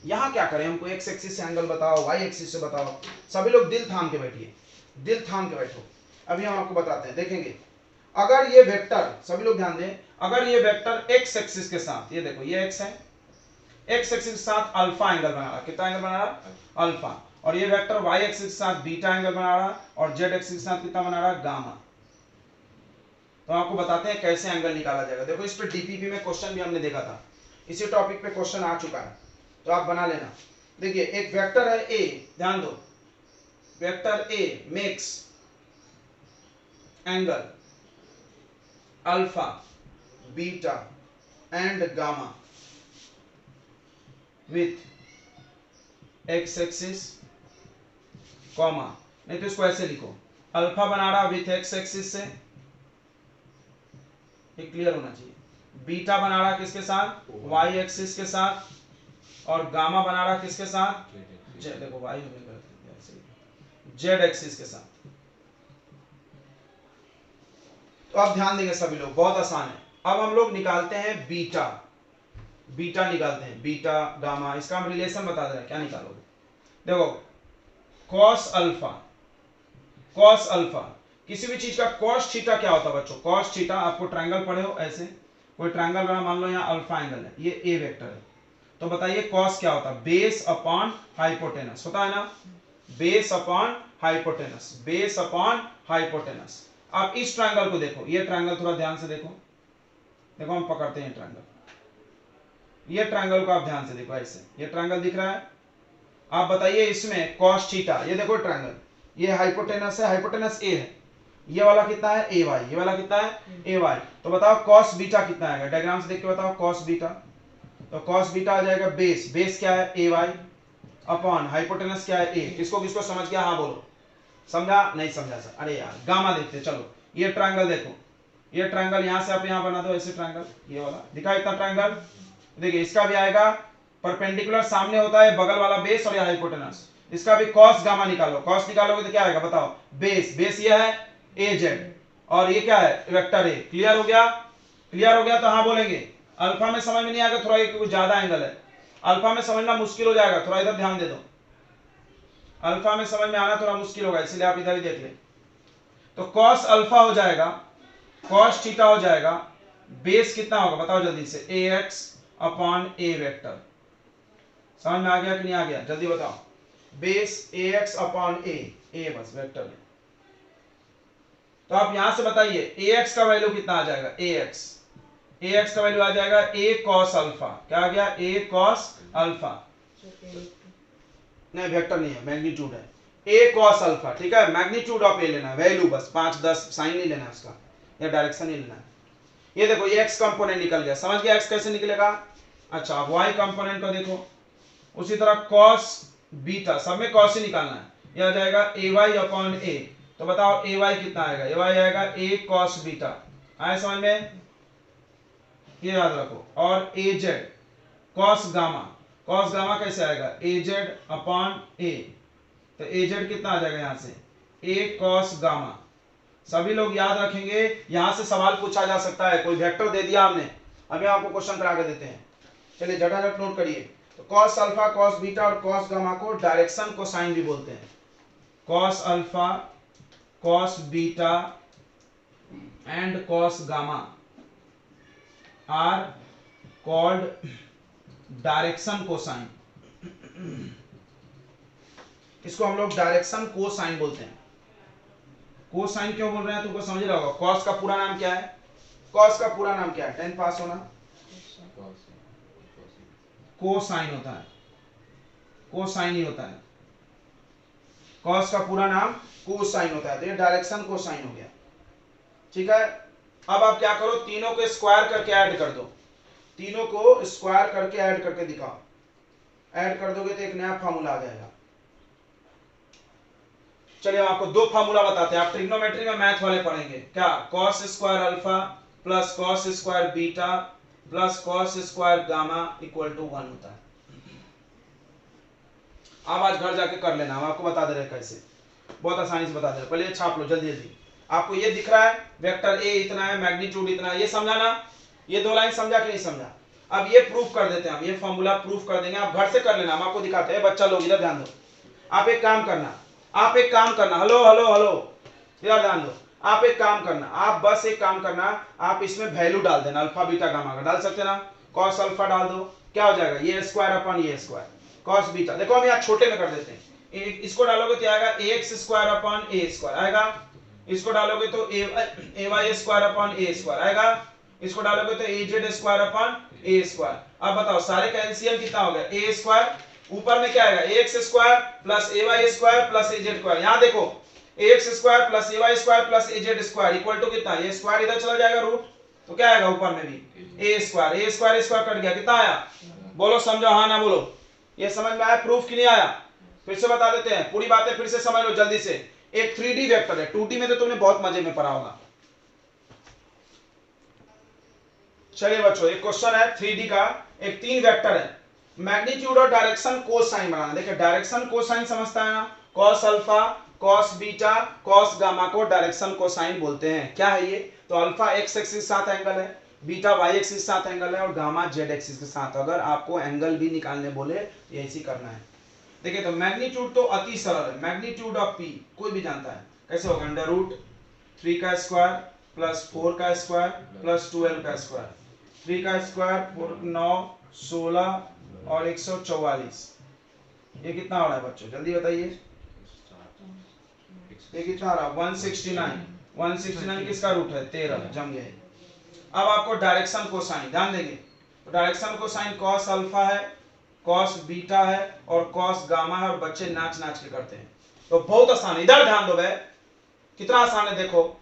यहां क्या करें? हमको एक्स एक्सिस से एंगल बताओ, वाई एक्सिस से बताओ। सभी लोग दिल थाम के बैठिए, दिल थाम के बैठो, अभी हम आपको बताते हैं। देखेंगे, अगर ये वेक्टर, सभी लोग ध्यान दें, अगर ये वेक्टर एक्स एक्सिस के साथ, ये देखो ये एक्स है, एक्स एक्सिस के साथ अल्फा एंगल बना रहा, कितना एंगल बना रहा? अल्फा। और ये वेक्टर वाई एक्सिस के साथ बीटा एंगल बना रहा, और जेड एक्सिस के साथ कितना बना रहा? गामा। तो आपको बताते हैं कैसे एंगल निकाला जाएगा। देखो इस पे डीपीपी में क्वेश्चन भी हमने देखा था, इसी टॉपिक पे क्वेश्चन आ चुका है, तो आप बना लेना। देखिए एक वेक्टर है ए, ध्यान दो, vector A makes angle alpha, beta and gamma with x axis comma, नहीं तो इसको ऐसे लिखो, अल्फा बना रहा विथ एक्स एक्सिस से, ये क्लियर होना चाहिए। बीटा बना रहा किसके साथ? वाई एक्सिस के साथ, और गामा बना रहा किसके साथ? देखो वाई जेड एक्सिस के साथ। तो अब ध्यान देंगे सभी लोग, बहुत आसान है। अब हम लोग निकालते हैं बीटा, बीटा निकालते हैं, बीटा गामा, इसका हम रिलेशन बता दे रहे हैं, क्या निकालोगे? देखो कॉस अल्फा, कॉस अल्फा, किसी भी चीज का कॉस थीटा क्या होता है बच्चों? कॉस थीटा, आपको ट्रायंगल पढ़े हो, ऐसे कोई ट्रायंगल बना, मान लो यहाँ अल्फा एंगल है, ये ए वेक्टर है, तो बताइए कॉस क्या होता है? बेस अपॉन हाइपोटेनस, होता है ना? Base upon hypotenuse, base upon hypotenuse. आप इस ट्रायंगल को देखो, ये ट्रायंगल थोड़ा ध्यान से देखो, देखो हम पकड़ते हैं ट्रायंगल, ये ट्रायंगल को आप ध्यान से देखो, ऐसे ये ट्रायंगल दिख रहा है, आप बताइए इसमें कॉस थीटा, ये देखो ट्रायंगल, ये हाइपोटेनस है, हाइपोटेनस ए है, ये वाला कितना है? ए वाई, ये वाला कितना है? ए वाई। तो बताओ कॉस बीटा कितना आएगा? डायग्राम से देख के बताओ, कॉस बीटा, तो कॉस बीटा आ जाएगा बेस, बेस क्या है? ए वाई, अपॉन हाइपोटेनस क्या है ए। किसको किसको समझ गया, हाँ बोलो। समझा नहीं समझा सर? अरे यार गामा देखते चलो। ये ट्रायंगल देखो, ये ट्रायंगल यहां से आप यहां बना दो ऐसे ट्रायंगल, ये वाला दिखा इतना ट्रायंगल। देखिए इसका भी आएगा परपेंडिकुलर, सामने होता है बगल वाला बेस और ये हाइपोटेनस। इसका भी कॉस गामा निकालो, कॉस निकालोगे तो क्या आएगा बताओ, बेस, बेस ये है ए जेड और ये क्या है वेक्टर ए। क्लियर हो गया? क्लियर हो गया तो हाँ बोलेंगे। अल्फा में समझ में नहीं आएगा थोड़ा, कुछ ज्यादा एंगल है, अल्फा में समझना मुश्किल हो जाएगा, थोड़ा इधर ध्यान दे दो। अल्फा में समझ में आना थोड़ा मुश्किल होगा, इसलिए आप इधर ही देख ले। तो कॉस अल्फा हो जाएगा, कॉस थीटा हो जाएगा, बेस कितना होगा बताओ जल्दी से, ए एक्स अपॉन ए वेक्टर। समझ में आ गया कि नहीं आ गया, जल्दी बताओ। बेस ए एक्स अपॉन ए बस वेक्टर है। तो आप यहां से बताइए ए एक्स का वैल्यू कितना आ जाएगा, ए एक्स का वैल्यू आ जाएगा ए कॉस अल्फा। क्या आ गया, ए कॉस अल्फा, नहीं वेक्टर नहीं है मैग्नीट्यूड है, ए कॉस अल्फा। ठीक है, मैग्नीट्यूड ऑफ ए लेना है, वैल्यू बस 5 10 साइन नहीं लेना है उसका, या डायरेक्शन नहीं लेना है। ये देखो ये एक्स कंपोनेंट निकल गया, समझ गया एक्स कैसे निकलेगा। अच्छा अब वाई कंपोनेंट को देखो, उसी तरह कॉस बीटा, सब में कॉस ही निकालना है, ये आ जाएगा ए वाई अपॉन ए। तो बताओ ए वाई कितना आएगा, ए वाई आएगा ए कॉस बीटा। आए समझ में, ये याद रखो। और A Z cos gamma, cos gamma कैसे आएगा, ए जेड अपॉन ए। तो ए जेड कितना आ जाएगा यहां से, ए कॉस गामा। सभी लोग याद रखेंगे, यहां से सवाल पूछा जा सकता है, कोई वेक्टर दे दिया हमने, अभी आपको क्वेश्चन करा के देते हैं। चलिए झटाझट नोट करिए। तो कॉस अल्फा, कॉस बीटा और कॉस गामा को डायरेक्शन कोसाइन भी बोलते हैं। Cos alpha, cos beta and cos gamma are called direction cosine. इसको हम लोग डायरेक्शन कोसाइन बोलते हैं। कोसाइन क्यों बोल रहे हैं तुमको समझ रहा होगा। कॉस का पूरा नाम क्या है, कॉस का पूरा नाम क्या है, 10 पास होना, कोसाइन होता है, कोसाइन ही होता है। कॉस का पूरा नाम कोसाइन होता है, तो ये डायरेक्शन कोसाइन हो गया। ठीक है, अब आप क्या करो, तीनों को स्क्वायर करके ऐड कर दो, तीनों को स्क्वायर करके ऐड करके दिखाओ। ऐड कर दोगे तो एक नया फार्मूला आ जाएगा। चलिए हम आपको दो फार्मूला बताते हैं, आप ट्रिग्नोमेट्री में मैथ वाले पढ़ेंगे क्या, cos square alpha plus cos square beta plus cos square gamma equal to 1 होता है। आप आज घर जाके कर लेना, हम आपको बता दे रहे हैं कैसे, बहुत आसानी से बता दे रहे हैं। पहले छाप लो जल्दी जल्दी। आपको ये दिख रहा है वेक्टर ए इतना है, मैग्नीट्यूड इतना है, ये समझा ना, ये दो लाइन समझा कि नहीं समझा। अब ये प्रूफ कर देते हैं हम, ये फॉर्मूला प्रूफ कर देंगे, आप घर से कर लेना, हम आपको दिखाते हैं। बच्चा लोग इधर ध्यान दो, आप एक काम करना, आप एक काम करना, हेलो हेलो हेलो, इधर ध्यान दो। आप एक काम करना, आप बस एक काम करना, आप इसमें वैल्यू डाल देना, अल्फा बीटा गामा का डाल सकते ना। कॉस अल्फा डाल दो, क्या हो जाएगा, ये स्क्वायर अपन ये स्क्वायर, कॉस बीटा। देखो हम यहाँ छोटे में कर देते हैं, इसको डालोगे तो आएगा A X square upon A square आएगा, इसको डालोगे तो ए वाई स्क्वायर अपन ए स्क्वायर आएगा, इसको डालोगे तो ए जेड स्क्वायर अपन ए स्क्वायर। अब बताओ सारे का एलसीएम कितना हो गया, ए स्क्वायर, ऊपर में क्या आएगा, A X square plus A Y square plus A Z square. यहाँ देखो A X square plus A Y square plus A Z square equal to कितना, ये स्क्वायर इधर चला जाएगा रूट, तो क्या आएगा ऊपर में भी ए स्क्वायर, ए स्क्वायर स्क्वायर कट गया, कितना आया, बोलो समझो हाँ ना बोलो। ये समझ में आया प्रूफ की नहीं आया, फिर से बता देते हैं, पूरी बातें फिर से समझ लो जल्दी से। एक 3D वेक्टर है, 2D में तो तुमने बहुत मजे में पढ़ा होगा। चलिए बच्चों एक क्वेश्चन है 3D का, एक 3 वेक्टर है, मैग्नीट्यूड और डायरेक्शन कोसाइन बनाना। देखिए डायरेक्शन कोसाइन समझता है ना, cos alpha cos beta cos gamma को डायरेक्शन कोसाइन बोलते हैं। क्या है ये, तो अल्फा एक्स एक्सिस के साथ एंगल है, बीटा वाई एक्सिस के साथ एंगल है और गामा जेड एक्सिस के साथ। अगर आपको एंगल भी निकालने बोले तो ऐसे करना है। देखिए तो मैग्नीट्यूड तो अति सरल है, मैग्नीट्यूड ऑफ पी कोई भी जानता है कैसे होगा, अंडर रूट 3 का स्क्वायर प्लस 4 का स्क्वायर प्लस 12 का स्क्वायर, 3 का स्क्वायर 4 9 16 और 144, ये कितना हो रहा है बच्चों जल्दी बताइए, ये कितना आ रहा है 169, 169 किसका रूट है 13, जम गए। अब आपको डायरेक्शन कोसाइन ध्यान देंगे, तो डायरेक्शन कोसाइन कॉस अल्फा है, कॉस बीटा है और कॉस गामा है, और बच्चे नाच नाच के करते हैं, तो बहुत आसान है। इधर ध्यान दो भाई कितना आसान है, देखो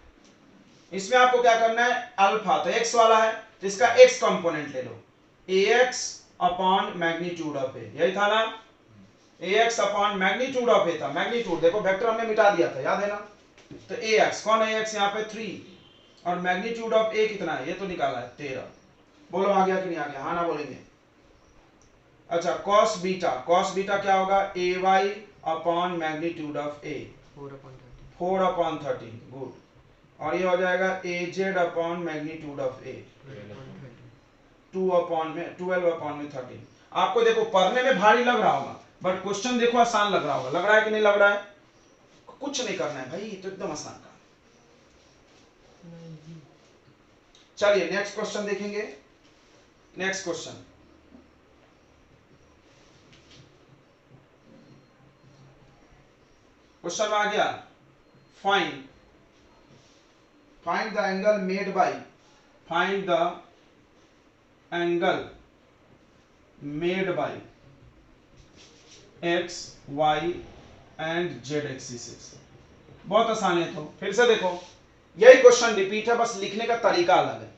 इसमें आपको क्या करना है, अल्फा तो एक्स वाला है, तो इसका एक्स कंपोनेंट ले लो, ए एक्स अपॉन मैग्नीट्यूड ऑफ ए, यही था ना। ax upon magnitude of a था, मैग्नीट्यूड देखो वेक्टर हमने मिटा दिया था, याद है ना। तो ax कौन है, ax यहाँ पे 3 और मैग्नीट्यूड ऑफ a कितना है, ये तो निकाला है 13। बोलो आ गया कि नहीं आ गया, हाँ ना बोलेंगे। अच्छा cos बीटा क्या होगा, ay upon magnitude of a 4/13 good. और ये हो जाएगा az upon magnitude of a 12/13। आपको देखो पढ़ने में भारी लग रहा होगा बट क्वेश्चन देखो आसान लग रहा होगा, लग रहा है कि नहीं लग रहा है। कुछ नहीं करना है भाई, तो एकदम आसान काम। चलिए नेक्स्ट क्वेश्चन देखेंगे। नेक्स्ट क्वेश्चन आ गया, find the angle made by, find the angle made by x y and z axis. बहुत आसान है, तो फिर से देखो यही क्वेश्चन रिपीट है, बस लिखने का तरीका अलग है।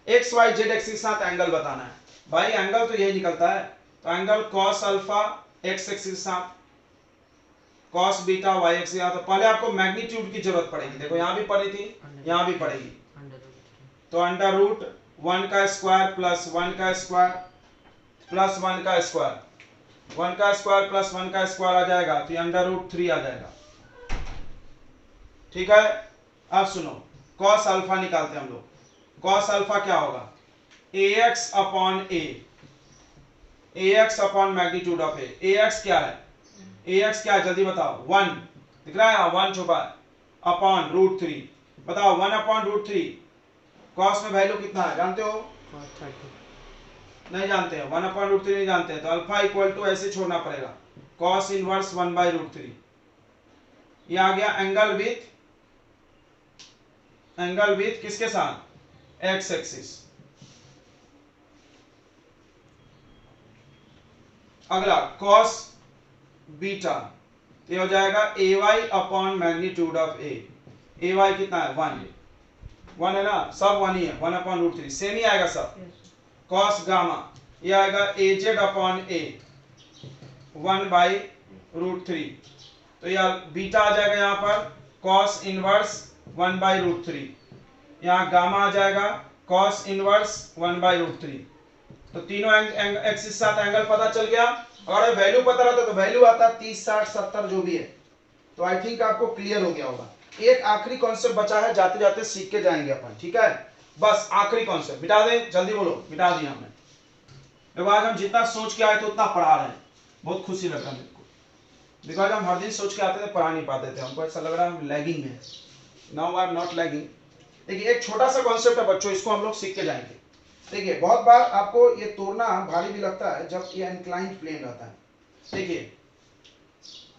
x y z एक्सिस के साथ एंगल बताना है भाई, एंगल तो यही निकलता है। तो angle cos alpha x axis के साथ, cos बीटा y एक्सिस के साथ। तो पहले आपको मैग्नीट्यूड की जरूरत पड़ेगी, देखो यहां भी पड़ी थी, यहां भी पड़ेगी। तो अंडर रूट 1 का स्क्वायर प्लस 1 का स्क्वायर प्लस 1 का स्क्वायर, 1 का स्क्वायर प्लस 1 का स्क्वायर आ जाएगा, तो ये अंडर रूट 3 आ जाएगा। ठीक है, अब सुनो cos अल्फा निकालते हैं हम लोग। cos अल्फा क्या होगा, ax upon a, ax upon magnitude of a। ax क्या है, ax क्या है जल्दी बताओ, 1 दिख रहा है, 1 छुपा है, अपॉन रूट 3। बताओ 1 अपॉन रूट 3, cos में वैल्यू कितना है जानते हो, नहीं जानते हैं, 1 अपॉन रूट 3 नहीं जानते हैं, तो अल्फा इक्वल टू ऐसे छोड़ना पड़ेगा, cos इनवर्स 1 बाई रूट 3। ये आ गया एंगल विथ किसके साथ, x एक्सिस। अगला cos बीटा, ये हो जाएगा ay upon magnitude of a। ay कितना है, 1 है ना, सब 1 ही है, 1 अपॉन रूट 3 सेम ही आएगा सब। cos गामा, ये आएगा az upon a 1 by root 3। तो यार बीटा आ जाएगा यहाँ पर cos इनवर्स 1 बाई रूट 3, यहाँ गामा आ जाएगा cos इनवर्स 1 बाई रूट 3। तो तीनों एक्सिस साथ एंगल पता चल गया। अगर वैल्यू पता रहता तो वैल्यू आता 30 60 70 जो भी है। तो आई थिंक आपको क्लियर हो गया होगा। एक आखिरी कॉन्सेप्ट बचा है, जाते जाते सीख के जाएंगे अपन, ठीक है। बस आखिरी कॉन्सेप्ट मिटा दें, जल्दी बोलो, मिटा दिया हमने। देखो आज हम जितना सोच के आए थे उतना पढ़ा रहे हैं, बहुत खुशी लग रहा है मेरे को। देखो आज हम हर दिन सोच के आते थे, पढ़ा नहीं पाते थे, हमको ऐसा लग रहा है हम लैगिंग में है। Now I am not lagging. देखिए एक छोटा सा कॉन्सेप्ट है बच्चों, इसको हम लोग सीख के जाएंगे। देखिए बहुत बार आपको ये तोड़ना भारी भी लगता है जब ये इंक्लाइंड प्लेन रहता है। देखिए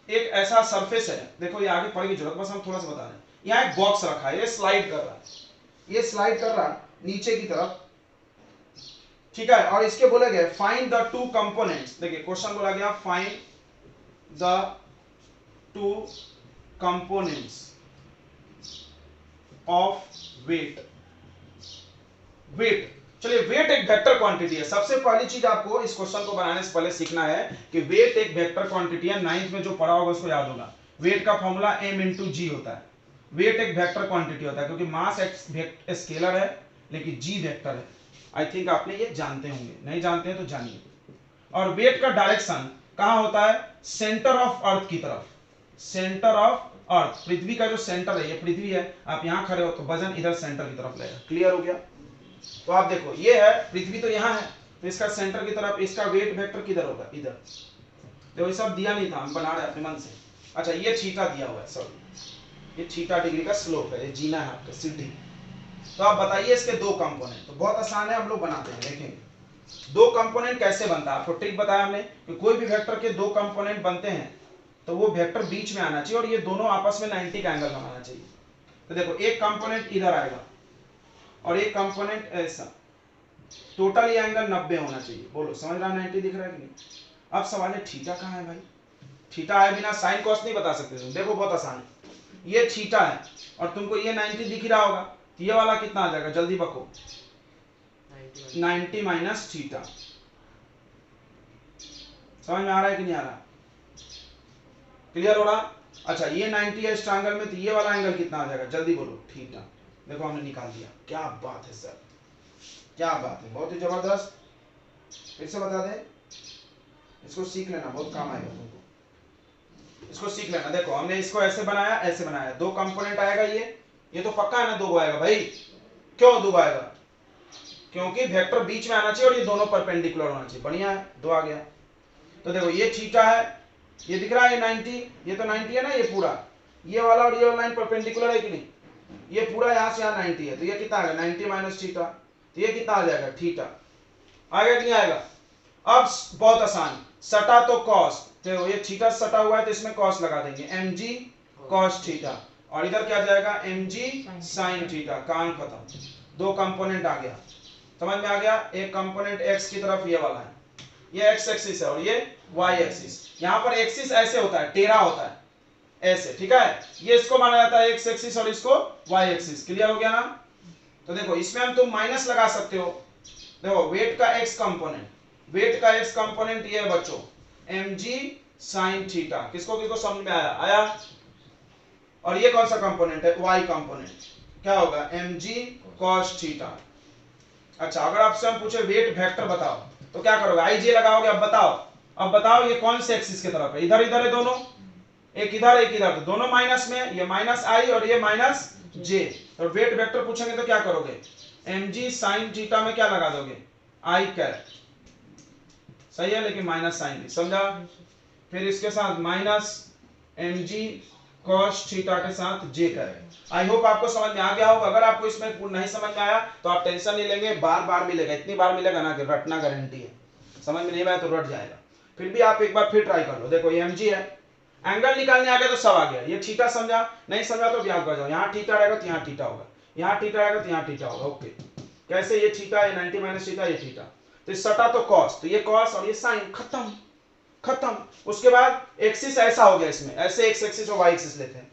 एक ऐसा सरफेस है, देखो ये आगे पढ़ने की जरूरत, बस हम थोड़ा सा बता रहे हैं। यहाँ एक बॉक्स रखा है, ये स्लाइड कर रहा है, ये स्लाइड कर रहा है नीचे की तरफ, ठीक है। और इसके बोला गया फाइंड द टू कंपोनेंट्स। देखिए क्वेश्चन बोला गया find the two components of weight. Weight, चलिए वेट एक वेक्टर क्वांटिटी है। सबसे पहली चीज आपको इस क्वेश्चन को बनाने से पहले सीखना है कि वेट एक वेक्टर क्वांटिटी है। 9th में जो पढ़ा होगा उसको याद होगा, वेट का फॉर्मूला m इंटू जी होता है। वेट एक वेक्टर क्वांटिटी होता है क्योंकि मास एक स्केलर है लेकिन जी वेक्टर है। आई थिंक आपने ये जानते होंगे, नहीं जानते हैं तो जानिए। और वेट का डायरेक्शन कहां होता है, सेंटर ऑफ अर्थ की तरफ। सेंटर ऑफ अर्थ, पृथ्वी का जो सेंटर है, ये पृथ्वी है, आप यहां खड़े हो तो वजन इधर सेंटर की तरफ लेगा। क्लियर हो गया। तो आप देखो ये है पृथ्वी, तो यहाँ है, तो इसका सेंटर की तरफ, इसका वेट वेक्टर किधर होगा, इधर। देखो ये सब दिया नहीं था, हम बना रहे अपने मन से। अच्छा ये थीटा दिया हुआ है, सॉरी, ये थीटा डिग्री का स्लोप है, ये जीना है आपका सीधी। तो आप बताइए इसके दो कंपोनेंट। तो बहुत आसान है, हम लोग बनाते हैं, देखेंगे दो कंपोनेंट कैसे बनता है। आपको ट्रिक बताया हमने कि कोई भी वेक्टर के दो कंपोनेंट बनते हैं तो वो वेक्टर बीच में आना चाहिए और ये दोनों आपस में 90 का एंगल बनाना चाहिए। तो देखो एक कंपोनेंट इधर आएगा और एक कंपोनेंट ऐसा, टोटल ये एंगल 90 होना चाहिए। बोलो समझ रहा, 90 दिख रहा है कि नहीं। अब सवाल है थीटा कहाँ है भाई, थीटा आए बिना साइन कॉस नहीं बता सकते तुम। देखो बहुत आसान है, ये थीटा है और तुमको ये 90 दिख रहा होगा, तो ये वाला कितना आ जाएगा, जल्दी बको, 90 माइनस थीटा। समझ में आ रहा है कि नहीं आ रहा। क्लियर हो रहा? अच्छा ये 90 है इस ट्रायंगल में, तो ये वाला एंगल कितना आ जाएगा, जल्दी बोलो। थीटा। देखो हमने निकाल दिया। क्या बात है सर, क्या बात है, बहुत ही जबरदस्त। फिर से बता दें, इसको सीख लेना, बहुत काम आएगा तुमको, इसको सीख लेना। देखो हमने इसको ऐसे बनाया, ऐसे बनाया, दो कंपोनेंट आएगा, ये तो पक्का है ना, दो आएगा भाई। क्यों दो आएगा? क्योंकि वेक्टर बीच में आना चाहिए और ये दोनों परपेंडिकुलर होना चाहिए। बढ़िया है, दो आ गया। तो देखो ये थीटा है, ये दिख रहा है, ये 90, ये तो 90 है ना, ये पूरा, ये वाला और ये वाला लाइन परपेंडिकुलर है कि नहीं, ये पूरा यहाँ से यहाँ 90 है, तो ये कितना आएगा 90 माइनस थीटा, तो ये कितना आ जाएगा थीटा। आएगा कि नहीं आएगा? अब बहुत आसान, सटा तो कॉस, तो ये थीटा सटा हुआ है तो इसमें कॉस लगा देंगे, mg cos थीटा, और इधर क्या जाएगा mg sin थीटा। काम खत्म, दो कंपोनेंट आ गया, समझ में आ गया। एक कंपोनेंट x की तरफ ये वाला है, ये x एक्सिस है और ये y एक्सिस। यहाँ पर एक्सिस ऐसे होता है, टेढ़ा होता है ऐसे, ठीक है। ये इसको माना जाता है x एक्सिस और इसको y एक्सिस। क्लियर हो गया ना? तो देखो इसमें हम तुम माइनस लगा सकते हो। देखो वेट का x कंपोनेंट, वेट का x कंपोनेंट ये है बच्चों mg sin थीटा। किसको किसको समझ में आया? आया। और ये कौन सा कंपोनेंट है? y कंपोनेंट, क्या होगा mg cos थीटा। अच्छा अगर आपसे हम पूछे वेट वेक्टर बताओ तो क्या करोगे? आई जे लगाओगे। अब बताओ ये कौन से एक्सिस की तरफ है? इधर इधर है दोनों, एक इधर एक इधर, तो दोनों माइनस में, ये माइनस आई और ये माइनस जे। तो वेट वेक्टर पूछेंगे तो क्या करोगे? mg sin थीटा में क्या लगा दोगे? आई कैप, सही है, लेकिन माइनस साइन, समझा? फिर इसके साथ माइनस mg cos थीटा के साथ j करें। आई होप आपको समझ में आ गया होगा। अगर आपको इसमें नहीं समझ में आया तो आप टेंशन नहीं लेंगे, बार बार मिलेगा, इतनी बार मिलेगा ना कि रटना गारंटी है। समझ में नहीं आया तो रट जाएगा, फिर भी आप एक बार फिर ट्राई कर लो। देखो ये mg है, एंगल निकालने आ गया तो सब आ गया। ये थीटा समझा, नहीं समझा तो याद कर जाओ, यहाँ थीटा रहेगा तो यहाँ थीटा होगा, यहाँ थीटा रहेगा तो यहाँ थीटा होगा। ओके, कैसे? ये थीटा, ये 90 माइनस थीटा, ये थीटा, तो सटा तो कॉस, तो ये कॉस और ये साइन, खत्म खत्म। उसके बाद एक्सिस ऐसा हो गया, इसमें ऐसे एक्स एक्सिस और वाई एक्सिस लेते हैं,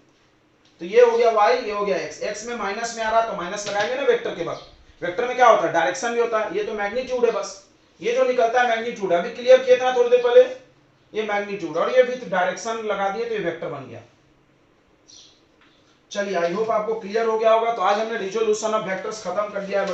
तो ये हो गया y, ये हो गया x। x में माइनस में आ रहा तो माइनस लगाएंगे ना वेक्टर के वक्त। वेक्टर में क्या होता है? डायरेक्शन भी होता है, ये तो मैग्नीट्यूड है, बस ये जो निकलता है मैग्नीट्यूड है। अभी क्लियर किया था थोड़ी देर पहले, ये मैग्नीट्यूड, और ये विथ डायरेक्शन लगा दिए तो ये वेक्टर बन गया। चलिए आई होप आपको क्लियर हो गया होगा। तो आज हमने रिजोल्यूशन ऑफ वेक्टर्स खत्म कर दिया है।